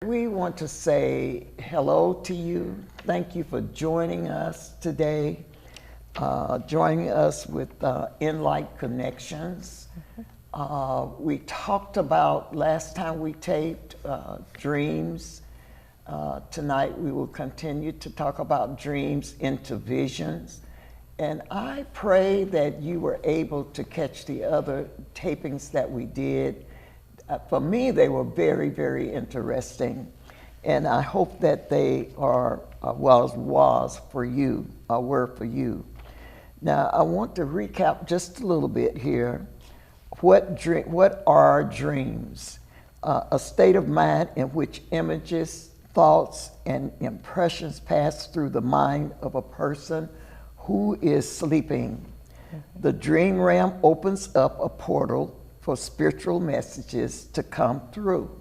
We want to say hello to you. Thank you for joining us today, joining us with InLight Connections. We talked about last time we taped dreams. Tonight we will continue to talk about dreams into visions. And I pray that you were able to catch the other tapings that we did. For me, they were very, very interesting. And I hope that they are, was for you, were for you. Now, I want to recap just a little bit here. What are dreams? A state of mind in which images, thoughts, and impressions pass through the mind of a person who is sleeping. The dream realm opens up a portal for spiritual messages to come through.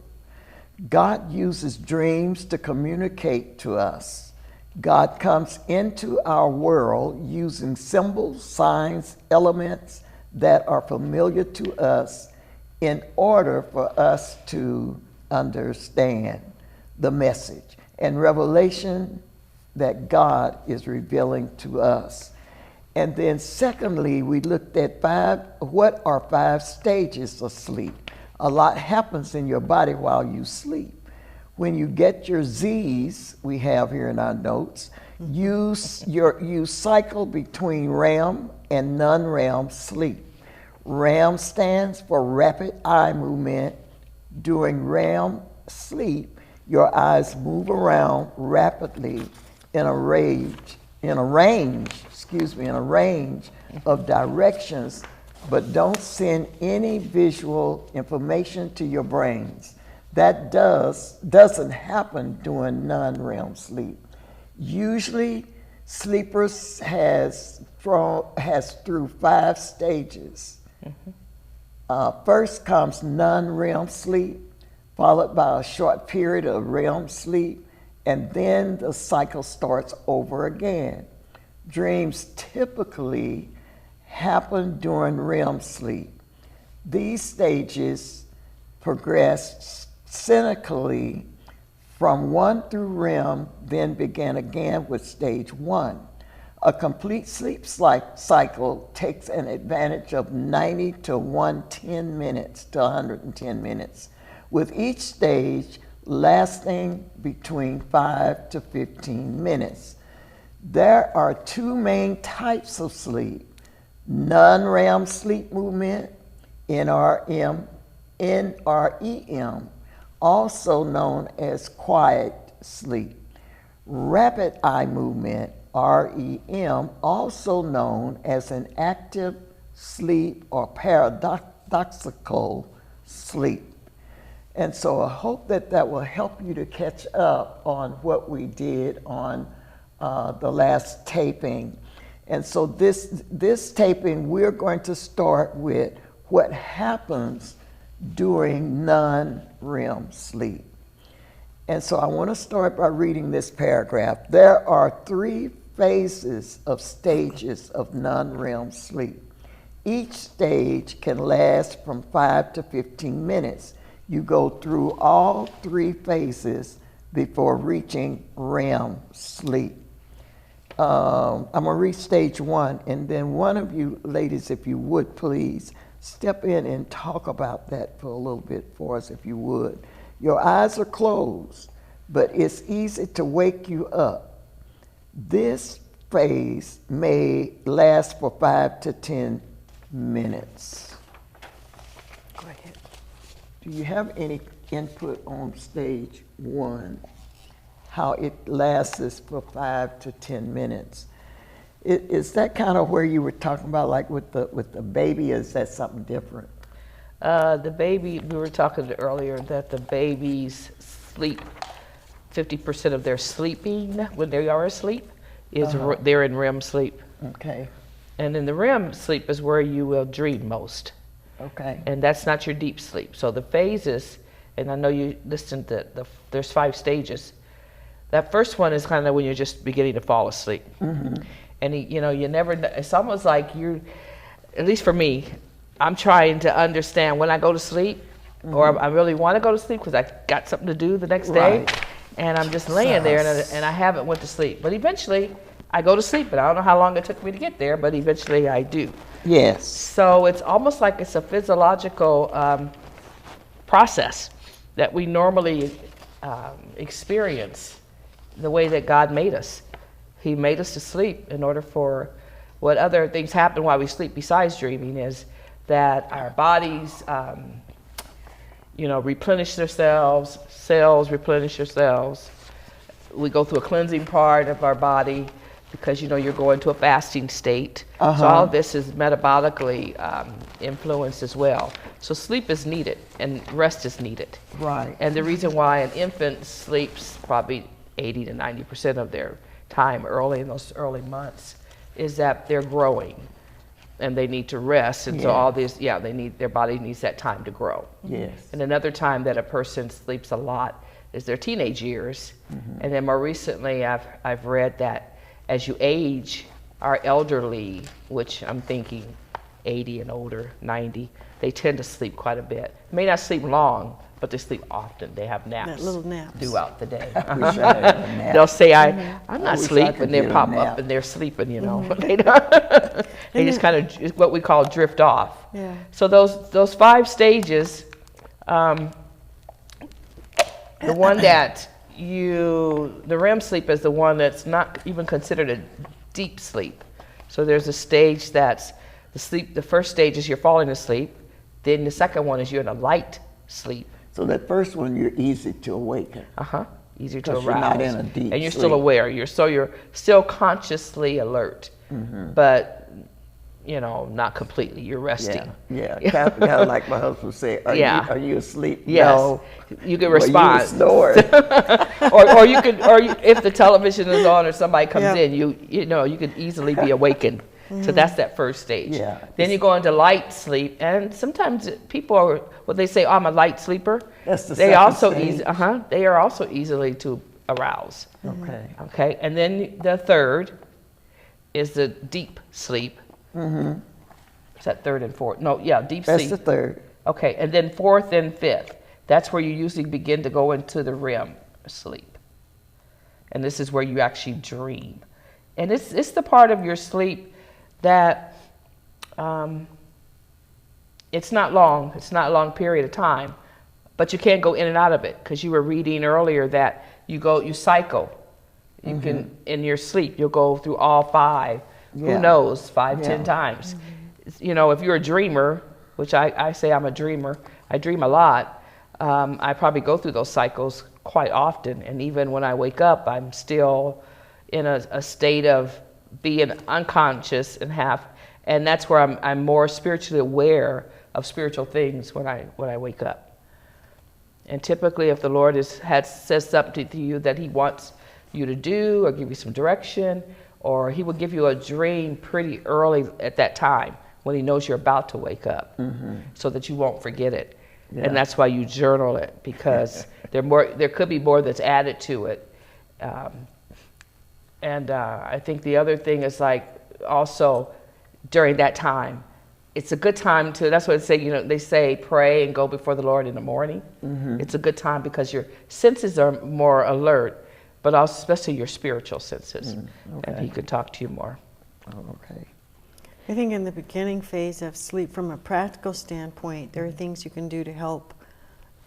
God uses dreams to communicate to us. God comes into our world using symbols, signs, elements that are familiar to us in order for us to understand the message and revelation that God is revealing to us. And then secondly, we looked at what are 5 stages of sleep. A lot happens in your body while you sleep. When you get your Z's, we have here in our notes, you cycle between REM and non-REM sleep. REM stands for rapid eye movement. During REM sleep, your eyes move around rapidly in a range of directions, but don't send any visual information to your brains. That doesn't happen during non-REM sleep. Usually, sleepers has through 5 stages. First comes non-REM sleep, followed by a short period of REM sleep, and then the cycle starts over again. Dreams typically happen during REM sleep. These stages progress cyclically from 1 through REM, then begin again with stage 1. A complete sleep cycle takes an advantage of 90 to 110 minutes to 110 minutes, with each stage lasting between 5 to 15 minutes. There are 2 main types of sleep: non-REM sleep movement, NREM, also known as quiet sleep. Rapid eye movement, REM, also known as an active sleep or paradoxical sleep. And so I hope that will help you to catch up on what we did on the last taping. And so this taping, we're going to start with what happens during non-REM sleep. And so I want to start by reading this paragraph. There are 3 phases of stages of non-REM sleep. Each stage can last from 5 to 15 minutes. You go through all 3 phases before reaching REM sleep. I'm going to read stage 1, and then one of you ladies, if you would please, step in and talk about that for a little bit for us, if you would. Your eyes are closed, but it's easy to wake you up. This phase may last for 5 to 10 minutes. Go ahead. Do you have any input on stage 1? How it lasts for 5 to 10 minutes? Is that kind of where you were talking about, like with the baby? Is that something different? The baby, we were talking earlier that the babies sleep, 50% of their sleeping when they are asleep is they're in REM sleep. Okay. And in the REM sleep is where you will dream most. Okay. And that's not your deep sleep. So the phases, and I know you listened to there's 5 stages. That first one is kind of when you're just beginning to fall asleep. Mm-hmm. And you never, it's almost like at least for me, I'm trying to understand when I go to sleep, or I really want to go to sleep because I got something to do the next day, Right. and I'm just laying there and I haven't went to sleep. But eventually I go to sleep, but I don't know how long it took me to get there, but eventually I do. Yes. So it's almost like it's a physiological process that we normally experience the way that God made us. He made us to sleep in order for what other things happen while we sleep besides dreaming is that our bodies, replenish themselves, cells replenish themselves. We go through a cleansing part of our body because, you're going to a fasting state. So all of this is metabolically influenced as well. So sleep is needed and rest is needed. Right. And the reason why an infant sleeps probably 80 to 90% of their time early in those early months is that they're growing and they need to rest. And so all this, their body needs that time to grow. Yes. And another time that a person sleeps a lot is their teenage years. And then more recently, I've read that as you age, our elderly, which I'm thinking 80 and older, 90, they tend to sleep quite a bit. May not sleep long, but they sleep often. They have naps, Little naps throughout the day. I wish I had a nap. They'll say, I'm I not wish I sleeping, could they get a pop nap. up and they're sleeping, They don't. They just kind of what we call drift off. Yeah. So those 5 stages, the one that the REM sleep is the one that's not even considered a deep sleep. So there's a stage that's the first stage is you're falling asleep. Then the second one is you're in a light sleep. So that first one, you're easy to awaken. Easier to 'Cause arouse. you're not in a deep and you're sleep. still aware. You're still consciously alert, but not completely. You're resting. Yeah. Kind of like my husband said. Are you asleep? Yes. No. You can Well, respond. you snoring. or if the television is on or somebody comes Yeah. in, you could easily be awakened. So that's that first stage. Yeah. Then you go into light sleep, and sometimes people are they say, "Oh, I'm a light sleeper." That's the they second also stage. they are also easily to arouse. Okay. Okay, and then the third is the deep sleep. Is that third and fourth? No, deep That's sleep. the third. Okay, and then fourth and fifth. That's where you usually begin to go into the REM sleep. And this is where you actually dream. And it's the part of your sleep that it's not long. It's not a long period of time. But you can't go in and out of it because you were reading earlier that you cycle. You can, in your sleep, you'll go through all 5. Yeah. Who knows, 5, Yeah. 10 times. If you're a dreamer, which I say I'm a dreamer, I dream a lot, I probably go through those cycles quite often. And even when I wake up, I'm still in a state of being unconscious and that's where I'm more spiritually aware of spiritual things when I wake up. And typically, if the Lord says something to you that He wants you to do, or give you some direction, or He will give you a dream pretty early at that time when He knows you're about to wake up, so that you won't forget it. Yeah. And that's why you journal it, because there could be more that's added to it. I think the other thing is also during that time, it's a good time that's what they say pray and go before the Lord in the morning. It's a good time because your senses are more alert, but also especially your spiritual senses. Okay. And He could talk to you more. Oh, okay. I think in the beginning phase of sleep, from a practical standpoint, there are things you can do to help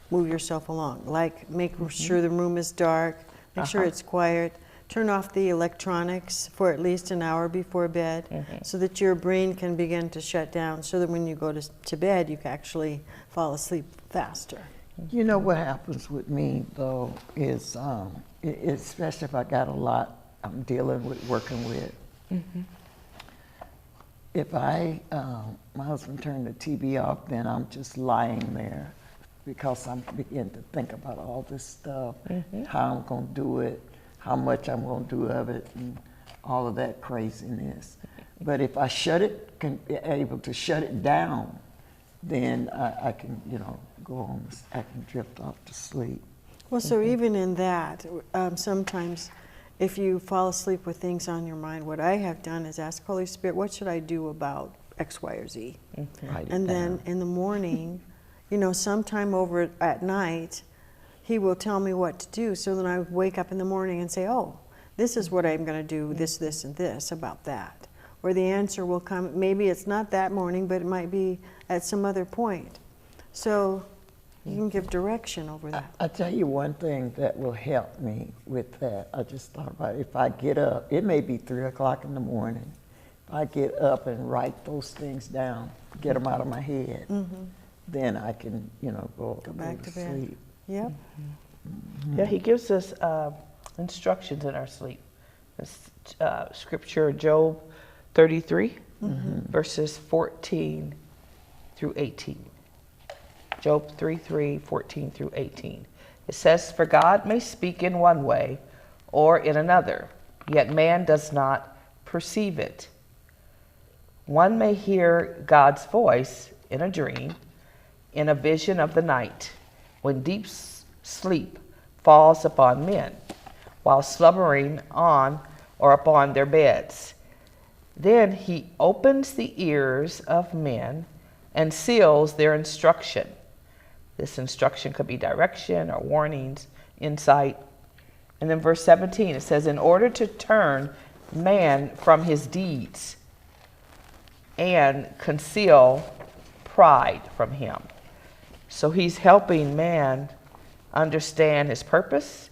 move yourself along, like make sure the room is dark, make sure it's quiet, turn off the electronics for at least an hour before bed, so that your brain can begin to shut down, so that when you go to bed, you can actually fall asleep faster. You know what happens with me, though, is especially if I got a lot I'm dealing with, working with. If my husband turned the TV off, then I'm just lying there because I'm beginning to think about all this stuff, how I'm going to do it, how much I'm going to do of it, and all of that craziness. But if I can be able to shut it down, then I can, go on, I can drift off to sleep. Well, so even in that, sometimes if you fall asleep with things on your mind, what I have done is ask Holy Spirit, what should I do about X, Y, or Z? Write it And then down. in the morning, sometime over at night, he will tell me what to do. So then I wake up in the morning and say, oh, this is what I'm going to do, this, and this about that. Or the answer will come, maybe it's not that morning, but it might be at some other point. So you can give direction over that. I'll tell you one thing that will help me with that. I just thought about it. If I get up, it may be 3 o'clock in the morning. If I get up and write those things down, get them out of my head, then I can, go back to bed. sleep. Yep. Yeah, he gives us instructions in our sleep. Scripture, Job 33, verses 14 through 18. Job 3:3, 14 through 18. It says, "For God may speak in one way or in another, yet man does not perceive it. One may hear God's voice in a dream, in a vision of the night, when deep sleep falls upon men, while slumbering on or upon their beds. Then he opens the ears of men and seals their instruction." This instruction could be direction or warnings, insight. And then verse 17, it says, "In order to turn man from his deeds and conceal pride from him." So he's helping man understand his purpose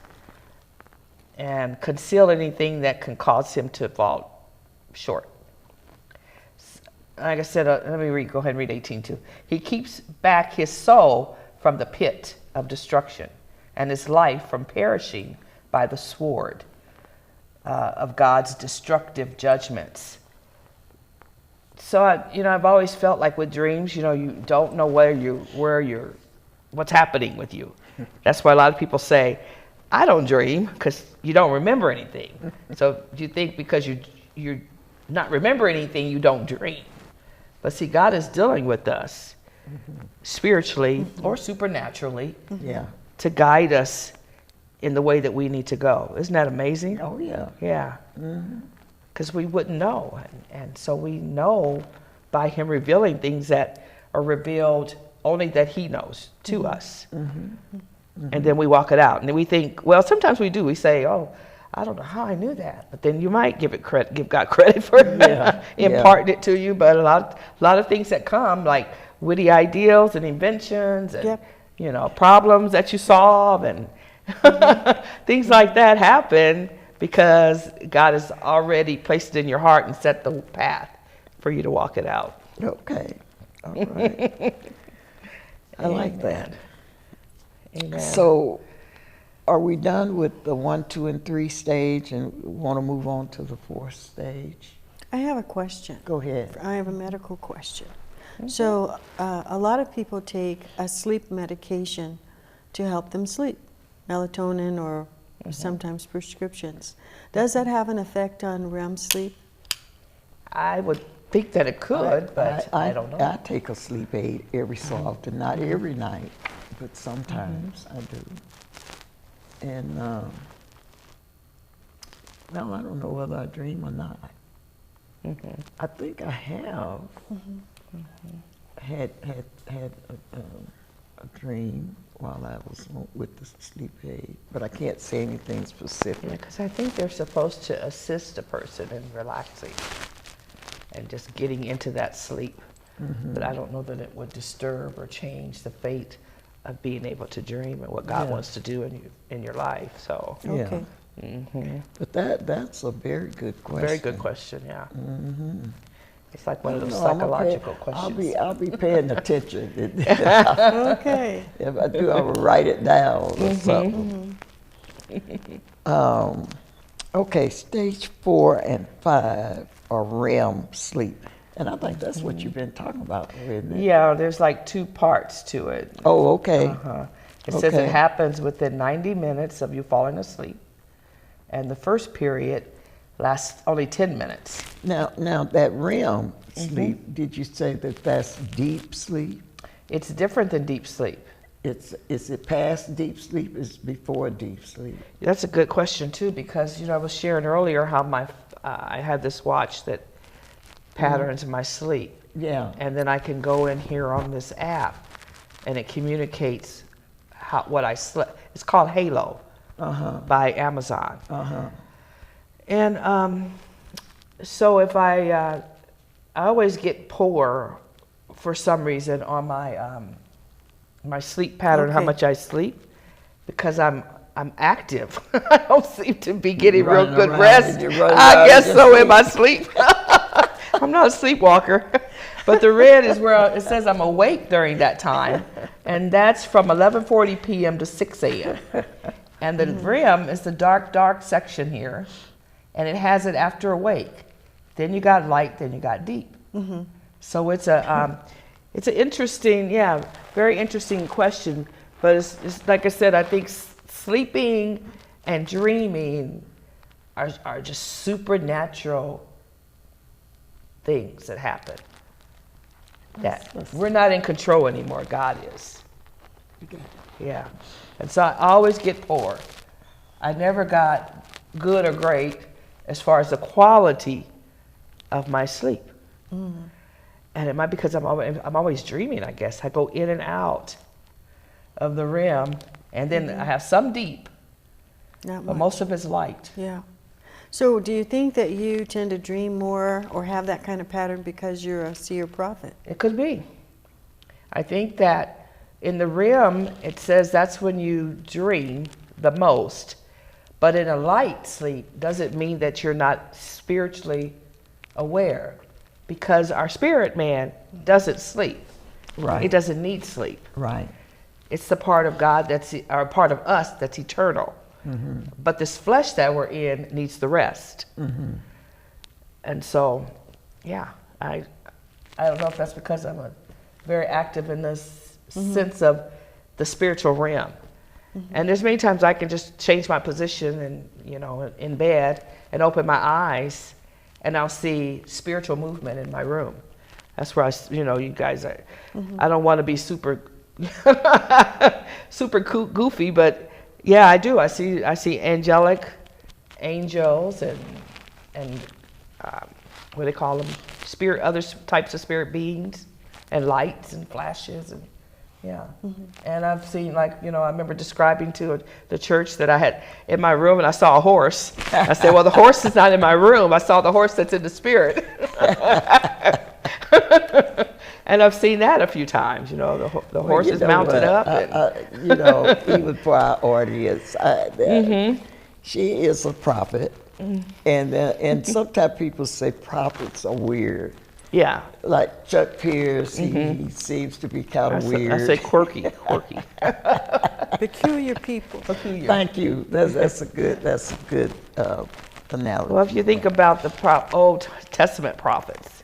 and conceal anything that can cause him to fall short. Like I said, let me go ahead and read 18 too. "He keeps back his soul from the pit of destruction, and his life from perishing by the sword of God's destructive judgments." So I've always felt like with dreams, you don't know what's happening with you. That's why a lot of people say, "I don't dream," because you don't remember anything. So you think because you're not remember anything, you don't dream. But see, God is dealing with us spiritually or supernaturally Yeah. to guide us in the way that we need to go. Isn't that amazing? Oh, yeah. Yeah. Because we wouldn't know. And so we know by him revealing things that are revealed only that he knows to us. And then we walk it out. And then we think, well, sometimes we do. We say, oh, I don't know how I knew that. But then you might give God credit for imparting it to you. But a lot of things that come, like witty ideals and inventions and problems that you solve and things like that happen because God has already placed it in your heart and set the path for you to walk it out. Okay. All right. I like that. Amen. So are we done with the 1, 2, and 3 stage and want to move on to the 4th stage? I have a question. Go ahead. I have a medical question. So a lot of people take a sleep medication to help them sleep, melatonin or sometimes prescriptions. Does that have an effect on REM sleep? I would think that it could, but I don't know. I take a sleep aid every so often, not every night, but sometimes I do. And, well, I don't know whether I dream or not. I think I have had a dream while I was with the sleep aid, but I can't say anything specific. Because I think they're supposed to assist a person in relaxing and just getting into that sleep. But I don't know that it would disturb or change the fate of being able to dream and what God wants to do in your life. So, Okay. But that's a very good question. Very good question, yeah. It's like one of those psychological questions. I'll be paying attention. Okay. If I do, I will write it down or something. Okay, stage 4 and 5 are REM sleep. And I think that's what you've been talking about, isn't it? Yeah, there's like 2 parts to it. Oh, okay. It says it happens within 90 minutes of you falling asleep. And the first period lasts only 10 minutes. Now that REM sleep, did you say that that's deep sleep? It's different than deep sleep. Is it past deep sleep? Is it before deep sleep? That's a good question too, because I was sharing earlier how I had this watch that patterns my sleep. Yeah. And then I can go in here on this app and it communicates what I slept. It's called Halo by Amazon. And so if I always get poor for some reason on my sleep pattern, how much I sleep, because I'm active. I don't seem to be getting real good rest. I guess so in my sleep. I'm not a sleepwalker. But the red is where it says I'm awake during that time. And that's from 11:40 p.m. to 6 a.m. And the REM is the dark section here. And it has it after awake. Then you got light, then you got deep. So it's an interesting, very interesting question. But it's like I said, I think sleeping and dreaming are just supernatural things that happen. That we're not in control anymore. God is. Yeah. And so I always get poor. I never got good or great as far as the quality of my sleep. And it might be because I'm always dreaming, I guess. I go in and out of the REM, and then I have some deep, but most of it's light. Yeah. So do you think that you tend to dream more or have that kind of pattern because you're a seer prophet? It could be. I think that in the REM, it says that's when you dream the most. But in a light sleep doesn't mean that you're not spiritually aware, because our spirit man doesn't sleep. Right. He doesn't need sleep. Right. It's the part of God or part of us that's eternal. But this flesh that we're in needs the rest. And so, I don't know if that's because I'm very active in this sense of the spiritual realm. And there's many times I can just change my position and, in bed and open my eyes, and I'll see spiritual movement in my room. That's where you guys are. I don't want to be super goofy, but yeah, I do. I see angelic angels and what do they call them? Other types of spirit beings, and lights and flashes and And I've seen, I remember describing to the church that I had in my room, and I saw a horse. I said, well, the horse is not in my room. I saw the horse that's in the spirit. And I've seen that a few times, the horse is mounted up. Even for our audience, she is a prophet. And sometimes people say prophets are weird. Yeah. Like Chuck Pierce, he seems to be kind of weird. I say quirky. Peculiar people. Thank you. That's a good analogy. Well, if you think about the Old Testament prophets,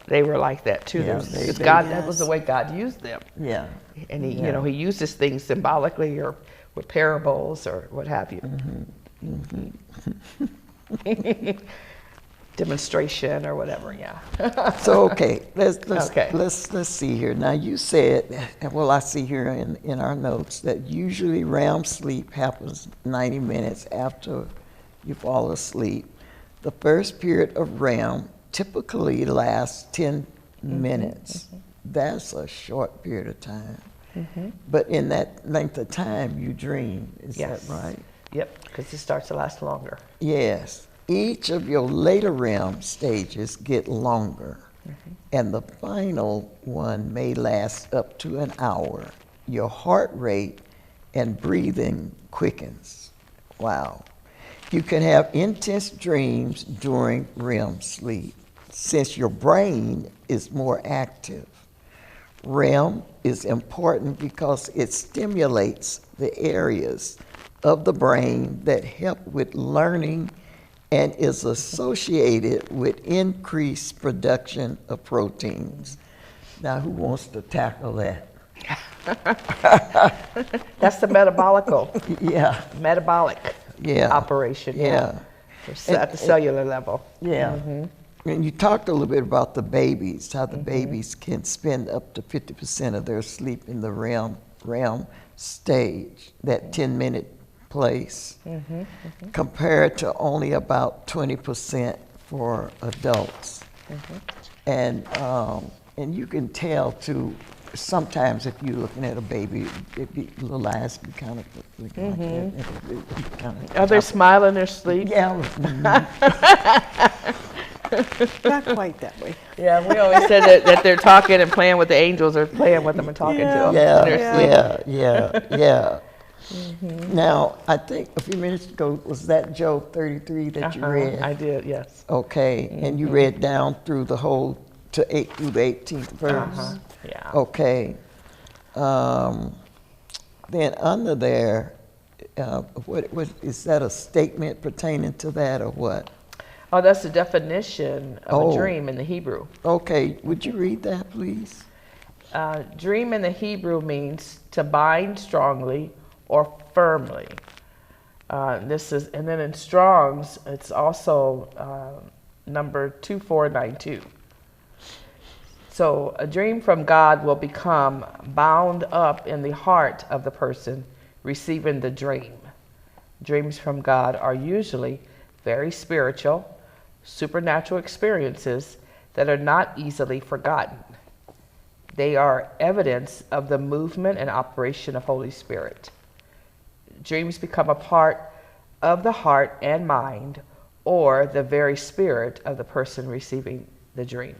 they were like that too. Yeah, that was the way God used them. Yeah. And he uses things symbolically or with parables or what have you. Demonstration or whatever, So let's see here. Now you said, well, I see here in our notes that usually REM sleep happens 90 minutes after you fall asleep. The first period of REM typically lasts 10 minutes. That's a short period of time. But in that length of time, you dream. Is that right? Yep, because it starts to last longer. Yes. Each of your later REM stages get longer, and the final one may last up to an hour. Your heart rate and breathing quickens. Wow. You can have intense dreams during REM sleep, since your brain is more active. REM is important because it stimulates the areas of the brain that help with learning and is associated with increased production of proteins. Now, who wants to tackle that? That's the metabolic operation. At the cellular level. And you talked a little bit about the babies, how the babies can spend up to 50% of their sleep in the REM stage, that 10-minute place, compared to only about 20% for adults. And you can tell too, sometimes if you're looking at a baby, little eyes be kind of looking like that. It'd be kinda Are they smiling in their sleep? Yeah. Not quite that way. Yeah, we always said that they're talking and playing with the angels or playing with them and talking to them. in their sleep. Yeah. Now, I think a few minutes ago, was that Job 33 that you read? I did, yes. Okay, and you read down through the whole, through the 18th verse? Yeah. Okay. Then under there, what is that a statement pertaining to that or what? Oh, that's the definition of a dream in the Hebrew. Okay, would you read that, please? Dream in the Hebrew means to bind strongly or firmly. And then in Strong's, it's also number 2492. So a dream from God will become bound up in the heart of the person receiving the dream. Dreams from God are usually very spiritual, supernatural experiences that are not easily forgotten. They are evidence of the movement and operation of Holy Spirit. Dreams become a part of the heart and mind, or the very spirit of the person receiving the dream.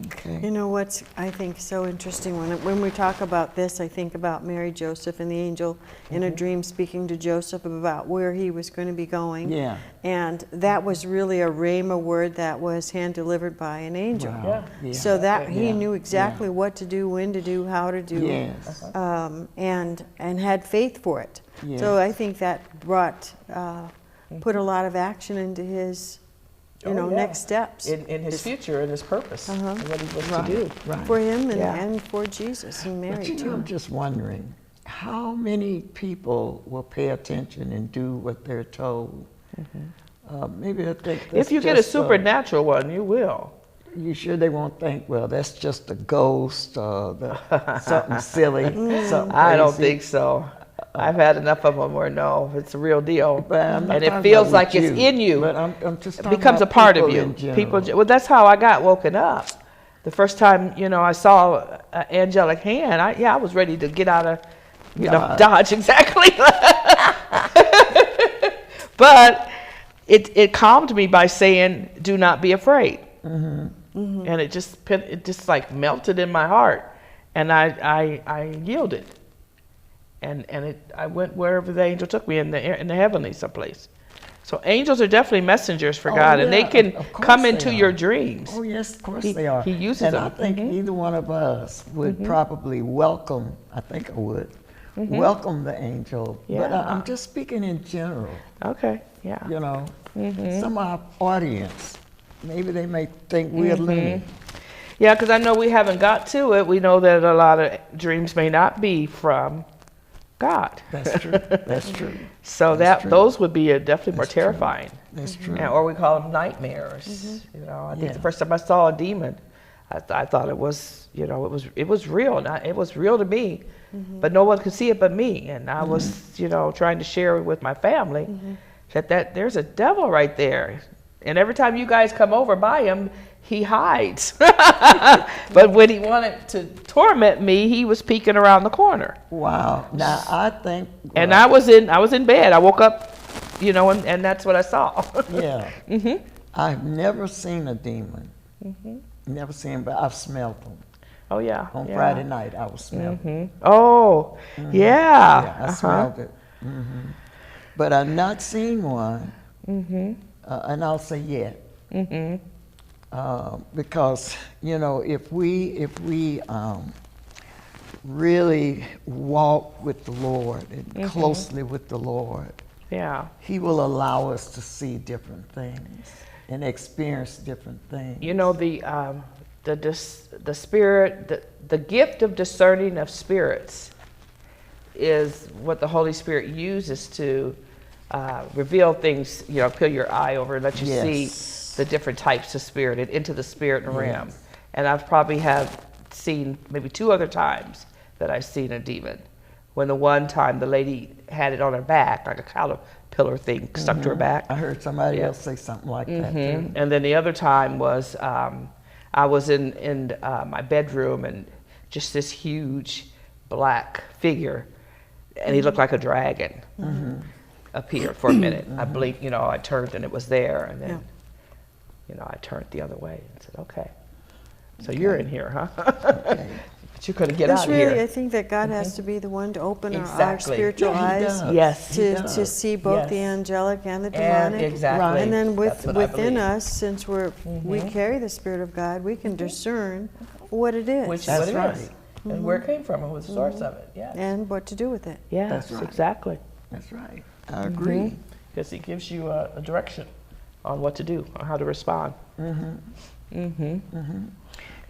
Okay. You know what's, I think, so interesting? When we talk about this, I think about Mary, Joseph, and the angel in a dream speaking to Joseph about where he was going to be going. Yeah. And that was really a rhema word that was hand-delivered by an angel. Wow. Yeah. So that he Yeah. knew exactly what to do, when to do, how to do, Yes. and had faith for it. Yes. So I think that brought, put a lot of action into his, next steps. In his future and his purpose, and what he was Right. to do. Right. For him and, Yeah. and for Jesus and Mary But you know, too. I'm just wondering, how many people will pay attention and do what they're told? Maybe I think that's If you get a supernatural one, you will. you sure they won't think, well, that's just a ghost or something silly, something I don't crazy. think so. I've had enough of them where no, it's a real deal. But I'm not And it talking feels about like with it's in you. But I'm just It talking becomes a about part of people you. in general. Well, that's how I got woken up. The first time, I saw an angelic hand, I was ready to get out of, dodge exactly. But it calmed me by saying, "Do not be afraid." And it just like melted in my heart, and I yielded. And I went wherever the angel took me in the heavenly someplace. So angels are definitely messengers for God, and they yeah, can of course come they into are. your dreams. Oh, yes, of course He- they are. he uses and them. I think either one of us would probably welcome, I think I would, welcome the angel. But Yeah. I'm just speaking in general, Okay, yeah. Some of our audience, maybe they may think we're loony. Yeah, because I know we haven't got to it. We know that a lot of dreams may not be from God. That's true. That's true. So That's true. those would be definitely more That's true. terrifying. That's true. Or we call them nightmares. I think Yeah. the first time I saw a demon, I thought it was, it was real. It was real to me, but no one could see it but me. And I was, trying to share it with my family that there's a devil right there. And every time you guys come over by him, he hides. But when he wanted to torment me, he was peeking around the corner. Wow. Now I think. And I was in bed. I woke up, and that's what I saw. Yeah. I've never seen a demon. Never seen, but I've smelled them. Oh yeah. On yeah. Friday night, I was smelling them. Oh, yeah. Yeah, I smelled it. But I've not seen one, and I'll say yet. Because if we really walk with the Lord and closely with the Lord, Yeah. He will allow us to see different things and experience different things. The spirit, the gift of discerning of spirits is what the Holy Spirit uses to reveal things, peel your eye over and let you see the different types of spirit and into the spirit realm. And I've probably have seen maybe 2 other times that I've seen a demon. When the one time the lady had it on her back, like a caterpillar thing stuck to her back. I heard somebody else say something like that too. And then the other time was I was in my bedroom and just this huge black figure, and he looked like a dragon appeared for a minute. I blinked, I turned and it was there, and then, I turned the other way and said, okay. So you're in here, huh? Okay. But you couldn't get That's out really, here. I think that God has to be the one to open our Exactly. spiritual Yeah, he eyes does. Yes. He to does. see both the Yes. angelic and the And demonic. exactly. And then That's what I within believe. us, since we carry the Spirit of God, we can discern what it is Which is That's what it right. is. And where it came from, and what the source of it. Yeah. and what to do with it. Yes, That's right. exactly. That's right. I agree. Because he gives you a direction on what to do, on how to respond.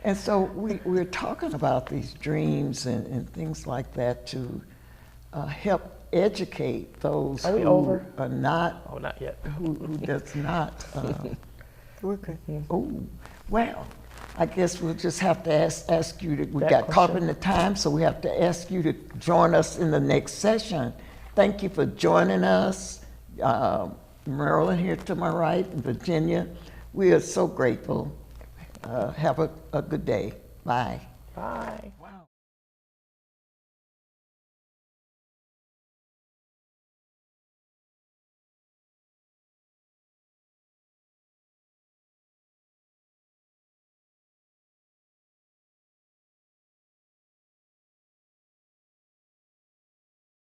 And so we're talking about these dreams and things like that to help educate those Are we who over? are not, Oh, not yet. who does not. We're good. Oh, well, I guess we'll just have to ask you to, we That got caught up question. in the time, so we have to ask you to join us in the next session. Thank you for joining us. Marilyn here to my right, and Virginia. We are so grateful. Have a good day. Bye. Bye. Wow.